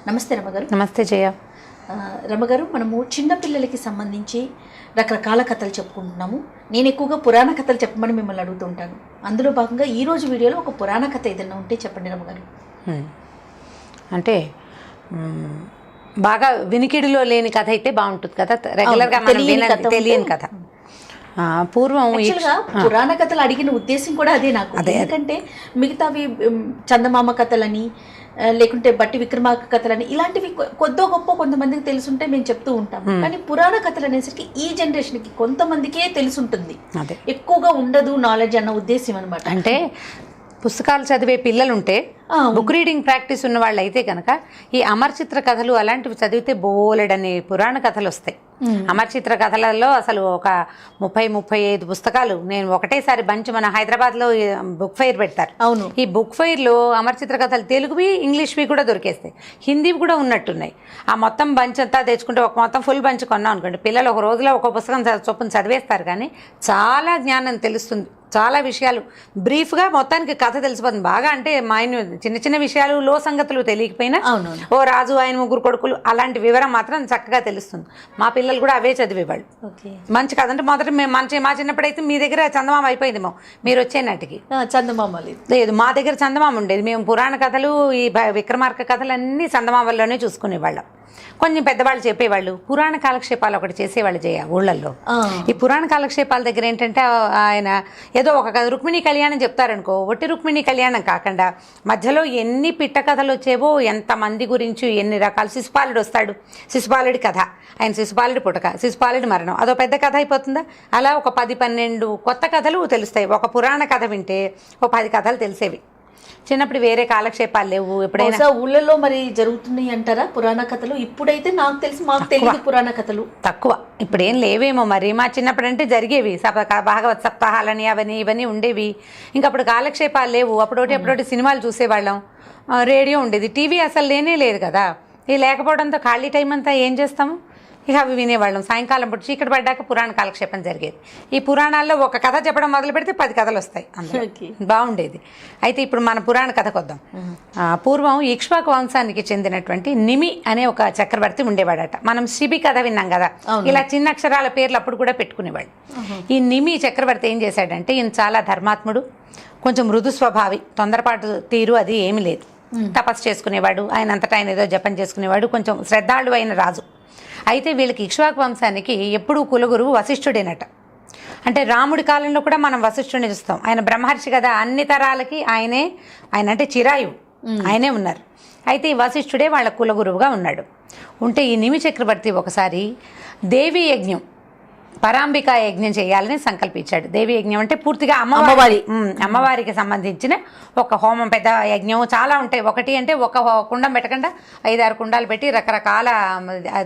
నమస్తే రమగారు. నమస్తే జయ. రమగారు, మనము చిన్నపిల్లలకి సంబంధించి రకరకాల కథలు చెప్పుకుంటున్నాము. నేను ఎక్కువగా పురాణ కథలు చెప్పమని మిమ్మల్ని అడుగుతుంటాను. అందులో భాగంగా ఈరోజు వీడియోలో ఒక పురాణ కథ ఏదైనా ఉంటే చెప్పండి రమగారు. అంటే బాగా వినికిడిలో లేని కథ అయితే బాగుంటుంది కదా, రెగ్యులర్గా మనం తెలియని కథ. పూర్వం పురాణ కథలు అడిగిన ఉద్దేశం కూడా అదే నాకు. ఎందుకంటే మిగతావి చందమామ కథలని లేకుంటే బట్టి విక్రమార్క కథలని ఇలాంటివి కొద్దో గొప్ప కొంతమందికి తెలుసుంటే మేము చెప్తూ ఉంటాం. కానీ పురాణ కథలు అనేసరికి ఈ జనరేషన్కి కొంతమందికే తెలుసుంటుంది, ఎక్కువగా ఉండదు నాలెడ్జ్ అన్న ఉద్దేశం అనమాట. అంటే పుస్తకాలు చదివే పిల్లలుంటే, బుక్ రీడింగ్ ప్రాక్టీస్ ఉన్న వాళ్ళు అయితే కనుక ఈ అమర్చిత్ర కథలు అలాంటివి చదివితే బోలెడని పురాణ కథలు వస్తాయి. అమర్చిత్ర కథలలో అసలు ఒక 30-35 పుస్తకాలు నేను ఒకటేసారి బంచ్ మన హైదరాబాద్లో బుక్ ఫెయిర్ పెడతారు. అవును, ఈ బుక్ ఫెయిర్లో అమర్చిత్ర కథలు తెలుగువి ఇంగ్లీష్వి కూడా దొరికేస్తాయి, హిందీవి కూడా ఉన్నట్టున్నాయి. ఆ మొత్తం బంచ్ అంతా తెచ్చుకుంటే ఒక మొత్తం ఫుల్ బంచ్ కొన్నాం అనుకోండి, పిల్లలు ఒక రోజులో ఒక పుస్తకం చొప్పున చదివేస్తారు. కానీ చాలా జ్ఞానం తెలుస్తుంది, చాలా విషయాలు బ్రీఫ్గా మొత్తానికి కథ తెలిసిపోతుంది. బాగా అంటే చిన్న చిన్న విషయాలు లో సంగతులు తెలియకపోయినా ఓ రాజు ఆయన ముగ్గురు కొడుకులు అలాంటి వివరం మాత్రం చక్కగా తెలుస్తుంది. మా పిల్లలు కూడా అవే చదివేవాళ్ళు. మంచి కథ అంటే మొదట మేము మా చిన్నప్పుడైతే మీ దగ్గర చందమామ అయిపోయిందేమో, మీరు వచ్చే నాటికి చందమామ లేదు, మా దగ్గర చందమామ ఉండేది. మేము పురాణ కథలు ఈ విక్రమార్క కథలు అన్నీ చందమామల్లోనే చూసుకునేవాళ్ళం. కొంచెం పెద్దవాళ్ళు చెప్పేవాళ్ళు. పురాణ కాలక్షేపాలు ఒకటి చేసేవాళ్ళు చేయ ఊళ్ళల్లో. ఈ పురాణ కాలక్షేపాల దగ్గర ఏంటంటే ఆయన ఏదో ఒక రుక్మిణి కళ్యాణం చెప్తారనుకో, ఒట్టి రుక్మిణి కళ్యాణం కాకుండా మధ్యలో ఎన్ని పిట్ట కథలు వచ్చేవో, ఎంతమంది గురించి ఎన్ని రకాల. శిశుపాలుడు వస్తాడు, శిశుపాలుడి కథ, ఆయన శిశుపాలుడి పుటక, శిశుపాలుడి మరణం, అదో పెద్ద కథ అయిపోతుందా? అలా ఒక 10-12 కొత్త కథలు తెలుస్తాయి. ఒక పురాణ కథ వింటే ఓ 10 కథలు తెలిసేవి. చిన్నప్పుడు వేరే కాలక్షేపాలు లేవు. ఎప్పుడైనా ఊళ్ళలో మరి జరుగుతున్నాయి అంటారా పురాణ కథలు? ఇప్పుడైతే నాకు తెలిసి మాకు తెలియదు పురాణ కథలు తక్కువ, ఇప్పుడేం లేవేమో మరి. మా చిన్నప్పుడు అంటే జరిగేవి భాగవత్ సప్తాహాలని అవన్నీ ఇవన్నీ ఉండేవి. ఇంకప్పుడు కాలక్షేపాలు లేవు. అప్పుడోటి సినిమాలు చూసేవాళ్ళం, రేడియో ఉండేది, టీవీ అసలు లేనే లేదు కదా. ఇది లేకపోవడంతో ఖాళీ టైం అంతా ఏం చేస్తాము, ఇక అవి వినేవాళ్ళం. సాయంకాలం పూట చీకటి పడ్డాక పురాణ కాలక్షేపం జరిగేది. ఈ పురాణాల్లో ఒక కథ చెప్పడం మొదలు పెడితే 10 కథలు వస్తాయి, బాగుండేది. అయితే ఇప్పుడు మన పురాణ కథకు వద్దాం. పూర్వం ఇక్ష్వాకు వంశానికి చెందినటువంటి నిమి అనే ఒక చక్రవర్తి ఉండేవాడట. మనం శిబి కథ విన్నాం కదా, ఇలా చిన్న అక్షరాల పేర్లు అప్పుడు కూడా పెట్టుకునేవాడు. ఈ నిమి చక్రవర్తి ఏం చేశాడంటే, ఈయన చాలా ధర్మాత్ముడు, కొంచెం మృదు స్వభావి, తొందరపాటు తీరు అది ఏమి లేదు. తపస్సు చేసుకునేవాడు, ఆయన అంతటా ఆయన ఏదో జపం చేసుకునేవాడు, కొంచెం శ్రద్ధాళు అయిన రాజు. అయితే వీళ్ళకి ఇక్ష్వాకు వంశానికి ఎప్పుడూ కులగురువు వశిష్ఠుడేనట. అంటే రాముడి కాలంలో కూడా మనం వశిష్ఠుడిని చూస్తాం. ఆయన బ్రహ్మర్షి కదా, అన్ని తరాలకి ఆయన అంటే చిరాయువు, ఆయనే ఉన్నారు. అయితే ఈ వశిష్ఠుడే వాళ్ళ కులగురువుగా ఉన్నాడు. ఉంటే ఈ నిమి చక్రవర్తి ఒకసారి దేవీ యజ్ఞం, పరాంబికా యజ్ఞం చేయాలని సంకల్పించాడు. దేవి యజ్ఞం అంటే పూర్తిగా అమ్మవారికి సంబంధించిన ఒక హోమం, పెద్ద యజ్ఞం చాలా ఉంటాయి. ఒకటి అంటే ఒక కుండం పెట్టకుండా 5-6 కుండాలు పెట్టి రకరకాల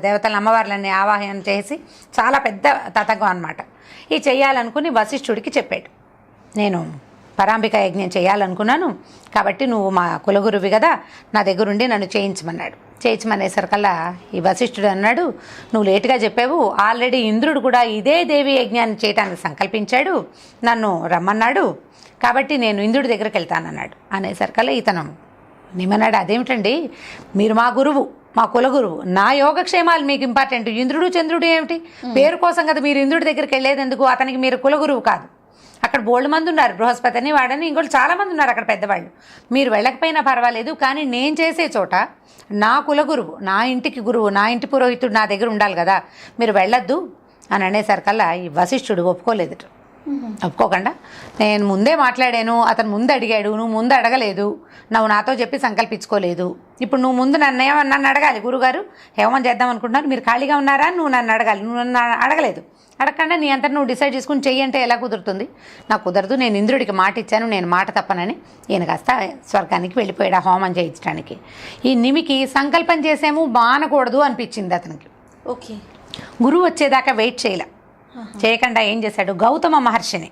దేవతల అమ్మవార్లన్నీ ఆవాహనం చేసి చాలా పెద్ద తతంగం అనమాట. ఇది చేయాలనుకుని వశిష్ఠుడికి చెప్పాడు, నేను పరాంబిక యజ్ఞం చేయాలనుకున్నాను, కాబట్టి నువ్వు మా కులగురువి కదా, నా దగ్గరుండి నన్ను చేయించమనేసరికల్లా ఈ వశిష్ఠుడు అన్నాడు, నువ్వు లేటుగా చెప్పావు, ఆల్రెడీ ఇంద్రుడు కూడా ఇదే దేవి యజ్ఞాన్ని చేయడానికి సంకల్పించాడు, నన్ను రమ్మన్నాడు, కాబట్టి నేను ఇంద్రుడి దగ్గరికి వెళ్తానన్నాడు. అనేసరికల్లా ఇతను నిమన్నాడు, అదేమిటండి మీరు మా గురువు, మా కులగురువు, నా యోగక్షేమాలు మీకు ఇంపార్టెంట్, ఇంద్రుడు చంద్రుడు ఏమిటి, పేరు కోసం కదా మీరు ఇంద్రుడి దగ్గరికి వెళ్ళేది ఎందుకు, అతనికి మీరు కులగురువు కాదు. అక్కడ బోల్డ్ మంది ఉన్నారు, బృహస్పతి అని వాడని ఇంకోటి చాలామంది ఉన్నారు అక్కడ పెద్దవాళ్ళు, మీరు వెళ్ళకపోయినా పర్వాలేదు, కానీ నేను చేసే చోట నా కులగురువు, నా ఇంటికి గురువు, నా ఇంటి పురోహితుడు నా దగ్గర ఉండాలి కదా, మీరు వెళ్ళొద్దు అని అనేసరికల్లా ఈ వశిష్ఠుడు ఒప్పుకోకుండా, నేను ముందే మాట్లాడాను, అతను ముందు అడిగాడు, నువ్వు ముందు అడగలేదు, నువ్వు నాతో చెప్పి సంకల్పించుకోలేదు, ఇప్పుడు నువ్వు ముందు నన్ను అడగాలి, గురుగారు హేమం చేద్దాం అనుకుంటున్నారు, మీరు ఖాళీగా ఉన్నారా, నువ్వు నన్ను అడగాలి, నువ్వు నన్ను అడగలేదు, అడగకుండా నీ అంతా నువ్వు డిసైడ్ చేసుకుని చెయ్యంటే ఎలా కుదురుతుంది, నాకు కుదరదు, నేను ఇంద్రుడికి మాట ఇచ్చాను, నేను మాట తప్పనని ఈయన కాస్త స్వర్గానికి వెళ్ళిపోయాడు ఆ హోమం చేయించడానికి. ఈ నిమికి సంకల్పం చేసాము బానకూడదు అనిపించింది అతనికి. ఓకే, గురువు వచ్చేదాకా వెయిట్ చేయకుండా ఏం చేశాడు, గౌతమ మహర్షిని.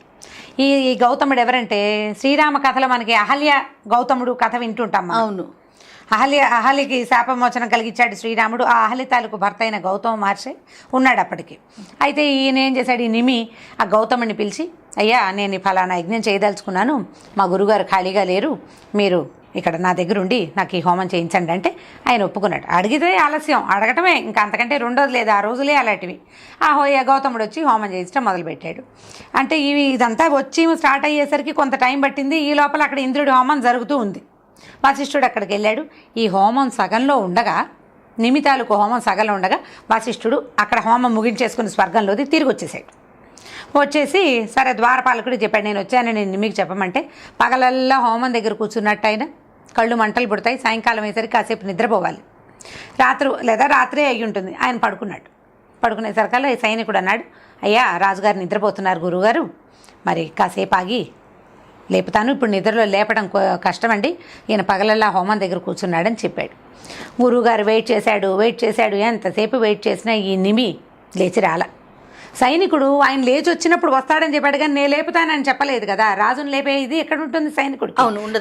ఈ గౌతముడు ఎవరంటే శ్రీరామ కథలో మనకి అహల్య గౌతముడు కథ వింటుంటాం. అవును, అహలికి శాపమోచనం కలిగించాడు శ్రీరాముడు. ఆ అహలి తాలూకు భర్త అయిన గౌతమ మహర్షి ఉన్నాడు అప్పటికి. అయితే ఈయన ఏం చేశాడు, ఈ నిమి ఆ గౌతముడిని పిలిచి, అయ్యా నేను ఫలానా యజ్ఞం చేయదలుచుకున్నాను, మా గురుగారు ఖాళీగా లేరు, మీరు ఇక్కడ నా దగ్గర ఉండి నాకు ఈ హోమం చేయించండి అంటే ఆయన ఒప్పుకున్నాడు. అడిగితే ఆలస్యం, అడగటమే ఇంకా అంతకంటే రెండోది లేదు, ఆ రోజులే అలాంటివి. గౌతముడు వచ్చి హోమం చేయించడం మొదలుపెట్టాడు. అంటే ఇదంతా వచ్చి స్టార్ట్ అయ్యేసరికి కొంత టైం పట్టింది. ఈ లోపల అక్కడ ఇంద్రుడి హోమం జరుగుతూ ఉంది. వశిష్ఠుడు అక్కడికి వెళ్ళాడు. ఈ హోమం సగంలో ఉండగా, నిమితాలకు హోమం సగంలో ఉండగా వశిష్ఠుడు అక్కడ హోమం ముగించేసుకుని స్వర్గంలోది తిరిగి వచ్చేసాడు. వచ్చేసి సరే ద్వారపాలకుడు చెప్పాడు, నేను వచ్చానని మీకు చెప్పమంటే పగలల్లా హోమం దగ్గర కూర్చున్నట్టు ఆయన కళ్ళు మంటలు పుడతాయి, సాయంకాలం అయ్యేసరికి కాసేపు నిద్రపోవాలి, రాత్రే అయ్యి ఉంటుంది. ఆయన పడుకున్నాడు. పడుకునేసరికల్లా ఈ సైనికుడు అన్నాడు, అయ్యా రాజుగారు నిద్రపోతున్నారు గురువుగారు, మరి కాసేపు ఆగి లేపుతాను, ఇప్పుడు నిద్రలో లేపడం కష్టమండి, ఈయన పగలల్లా హోమం దగ్గర కూర్చున్నాడని చెప్పాడు. గురువుగారు వెయిట్ చేశాడు. ఎంతసేపు వెయిట్ చేసినా ఈ నిమి లేచి రాల. సైనికుడు ఆయన లేచి వచ్చినప్పుడు వస్తాడని చెప్పాడు, కానీ నేను లేపుతానని చెప్పలేదు కదా. రాజును లేపే ఇది ఎక్కడ ఉంటుంది సైనికుడు,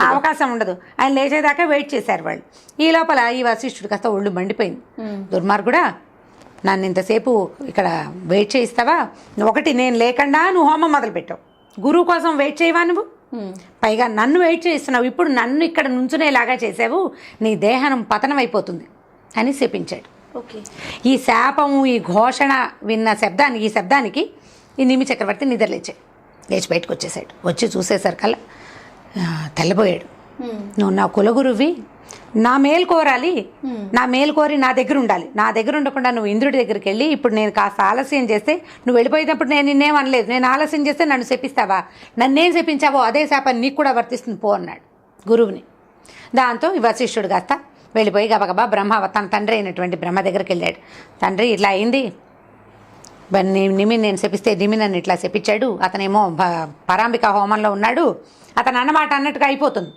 అవకాశం ఉండదు. ఆయన లేచేదాకా వెయిట్ చేశారు వాళ్ళు. ఈ లోపల ఈ వశిష్ఠుడు కాస్త ఒళ్ళు మండిపోయింది. దుర్మార్గుడా, నన్ను ఇంతసేపు ఇక్కడ వెయిట్ చేయిస్తావా? ఒకటి నేను లేకుండా నువ్వు హోమం మొదలుపెట్టావు, గురువు కోసం వెయిట్ చేయవా నువ్వు? పైగా నన్ను వెయిట్ చేస్తున్నావు, ఇప్పుడు నన్ను ఇక్కడ నుంచునేలాగా చేసావు, నీ దేహం పతనం అయిపోతుంది అని శపించాడు. ఈ శాపము, ఈ ఘోషణ విన్న ఈ శబ్దానికి ఈ నిమి చక్రవర్తి లేచి బయటకు వచ్చేసాడు. వచ్చి చూసేసరికల్లా తెల్లబోయాడు. నువ్వు నా కులగురువి, నా మేలు కోరాలి, నా మేలు కోరి నా దగ్గర ఉండాలి, నా దగ్గర ఉండకుండా నువ్వు ఇంద్రుడి దగ్గరికి వెళ్ళి ఇప్పుడు నేను కాస్త ఆలస్యం చేస్తే, నువ్వు వెళ్ళిపోయినప్పుడు నేను నిన్నేం అనలేదు, నేను ఆలస్యం చేస్తే నన్ను శపిస్తావా, నన్నేం శపించావో అదే శాపాన్ని నీకు కూడా వర్తిస్తుంది పో అన్నాడు గురువుని. దాంతో ఈ వశిష్ఠుడు కాస్త వెళ్ళిపోయి గబగబా తన తండ్రి అయినటువంటి బ్రహ్మ దగ్గరికి వెళ్ళాడు. తండ్రి ఇట్లా అయింది, నిమి నేను శపిస్తే నిమి నన్ను ఇట్లా శపించాడు, అతనేమో పరాంబిక హోమంలో ఉన్నాడు, అతను అన్నమాట అన్నట్టుగా అయిపోతుంది.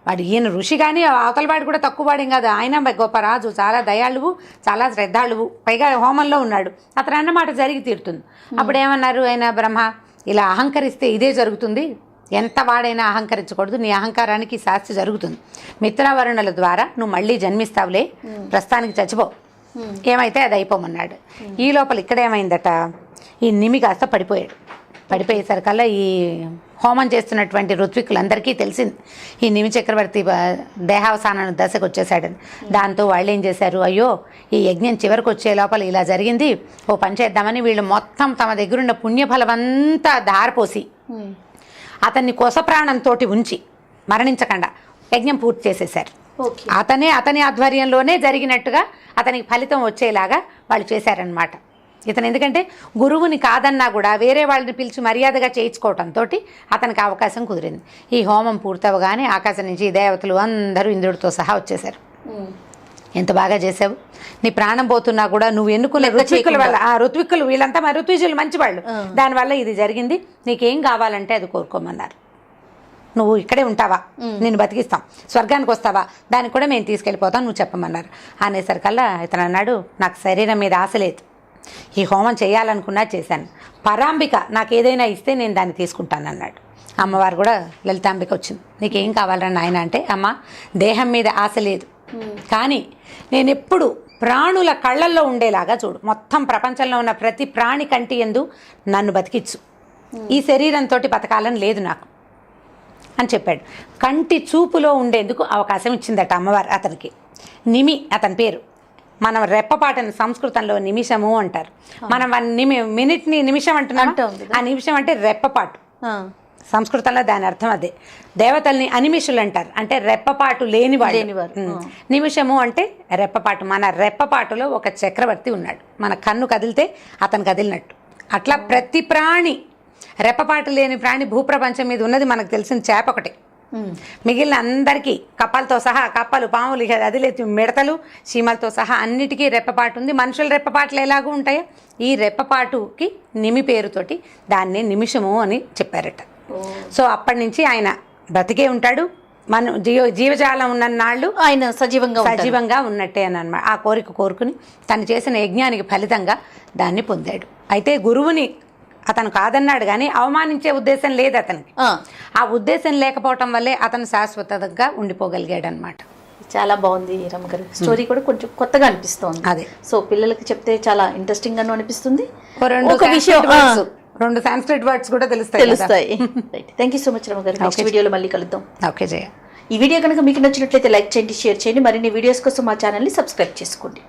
వాడు ఈయన ఋషి కానీ అవతలవాడు కూడా తక్కువ వాడేం కాదు, ఆయన గొప్ప రాజు, చాలా దయాళువు, చాలా శ్రద్ధాళువు, పైగా హోమంలో ఉన్నాడు, అతను అన్నమాట జరిగి తీరుతుంది. అప్పుడు ఏమన్నారు ఆయన బ్రహ్మ, ఇలా అహంకరిస్తే ఇదే జరుగుతుంది, ఎంత వాడైనా అహంకరించకూడదు, నీ అహంకారానికి శాస్తి జరుగుతుంది, మిత్రావరుణుల ద్వారా నువ్వు మళ్ళీ జన్మిస్తావులే, ప్రస్తుతానికి చచ్చిపో, ఏమైతే అది అయిపోమన్నాడు. ఈ లోపల ఇక్కడేమైందట, ఈ నిమి కాస్త పడిపోయేసరికల్లా ఈ హోమం చేస్తున్నటువంటి ఋత్విక్కులందరికీ తెలిసింది ఈ నిమి చక్రవర్తి దేహావసాన దశకు వచ్చేసాడని. దాంతో వాళ్ళు ఏం చేశారు, అయ్యో ఈ యజ్ఞం చివరికి వచ్చే లోపల ఇలా జరిగింది, ఓ పని చేద్దామని వీళ్ళు మొత్తం తమ దగ్గరున్న పుణ్యఫలమంతా ధారపోసి అతన్ని కొసప్రాణంతో ఉంచి మరణించకుండా యజ్ఞం పూర్తి చేసేశారు. అతని ఆధ్వర్యంలోనే జరిగినట్టుగా అతనికి ఫలితం వచ్చేలాగా వాళ్ళు చేశారనమాట. ఇతను ఎందుకంటే గురువుని కాదన్నా కూడా వేరే వాళ్ళని పిలిచి మర్యాదగా చేయించుకోవటంతో అతనికి అవకాశం కుదిరింది. ఈ హోమం పూర్తవగానే ఆకాశం నుంచి దేవతలు అందరూ ఇంద్రుడితో సహా వచ్చేశారు. ఎంత బాగా చేసావు, నీ ప్రాణం పోతున్నా కూడా నువ్వు ఎన్నుకునే ఋత్విక్కుల వల్ల, ఆ ఋత్విక్కులు వీళ్ళంతా మా ఋత్విజులు మంచివాళ్ళు, దానివల్ల ఇది జరిగింది, నీకేం కావాలంటే అది కోరుకోమన్నారు. నువ్వు ఇక్కడే ఉంటావా, నేను బతికిస్తాం, స్వర్గానికి వస్తావా, దానికి కూడా మేము తీసుకెళ్ళిపోతాం, నువ్వు చెప్పమన్నారు. అనేసరికల్లా ఇతను అన్నాడు, నాకు శరీరం మీద ఆశ లేదు, ఈ హోమం చేయాలనుకున్నా చేశాను, పరాంబిక నాకు ఏదైనా ఇస్తే నేను దాన్ని తీసుకుంటాను అన్నాడు. అమ్మవారు కూడా లలితాంబిక వచ్చింది, నీకేం కావాలని నాయన అంటే, అమ్మ దేహం మీద ఆశ లేదు, కానీ నేను ఎప్పుడు ప్రాణుల కళ్ళల్లో ఉండేలాగా చూడు, మొత్తం ప్రపంచంలో ఉన్న ప్రతి ప్రాణి కంటి యందు నన్ను బతికిచ్చు, ఈ శరీరంతో బతకాలని లేదు నాకు అని చెప్పాడు. కంటి చూపులో ఉండేందుకు అవకాశం ఇచ్చిందట అమ్మవారు అతనికి. నిమి అతని పేరు. మనం రెప్పపాటని సంస్కృతంలో నిమిషము అంటారు, మనం మినిట్ని నిమిషం అంటున్నాం, ఆ నిమిషం అంటే రెప్పపాటు, సంస్కృతంలో దాని అర్థం అదే. దేవతల్ని అనిమిషులు అంటారు, అంటే రెప్పపాటు లేనివాడు. నిమిషము అంటే రెప్పపాటు. మన రెప్పపాటులో ఒక చక్రవర్తి ఉన్నాడు, మన కన్ను కదిలితే అతను కదిలినట్టు. అట్లా ప్రతి ప్రాణి, రెప్పపాటు లేని ప్రాణి భూప్రపంచం మీద ఉన్నది మనకు తెలిసిన చేప ఒకటే. మిగిలిన అందరికీ కప్పలతో సహా, కప్పలు, పాములు, అదిలేతి మిడతలు, చీమలతో సహా అన్నిటికీ రెప్పపాటు ఉంది. మనుషుల రెప్పపాట్లు ఎలాగూ ఉంటాయో ఈ రెప్పపాటుకి నిమి పేరుతోటి దాన్ని నిమిషము అని చెప్పారట. సో అప్పటి నుంచి ఆయన బ్రతికే ఉంటాడు, మన జీవజాలం ఉన్న నాళ్ళు ఆయన సజీవంగా ఉన్నట్టే అని అన్నమాట. ఆ కోరిక కోరుకుని తను చేసిన యజ్ఞానికి ఫలితంగా దాన్ని పొందాడు. అయితే గురువుని అతను కాదన్నాడు కానీ అవమానించే ఉద్దేశం లేదు అతనికి. ఆ ఉద్దేశం లేకపోవటం వల్లే అతను శాశ్వతంగా ఉండిపోగలిగాడు అనమాట. చాలా బాగుంది రమ్మగారు, స్టోరీ కూడా కొంచెం కొత్తగా అనిపిస్తోంది. అదే, సో పిల్లలకి చెప్తే చాలా ఇంట్రెస్టింగ్ గాను అనిపిస్తుంది. రెండు సాంస్క్రిట్ వర్డ్స్ కూడా తెలుస్తాయి. థ్యాంక్ యూ సో మచ్ రమ్మగారు. నెక్స్ట్ వీడియోలో మళ్ళీ కలుద్దాం. ఓకే జయ. ఈ వీడియో కనుక మీకు నచ్చినట్లయితే లైక్ చేయండి, షేర్ చేయండి. మరిన్ని వీడియోస్ కోసం మా ఛానల్ని సబ్స్క్రైబ్ చేసుకోండి.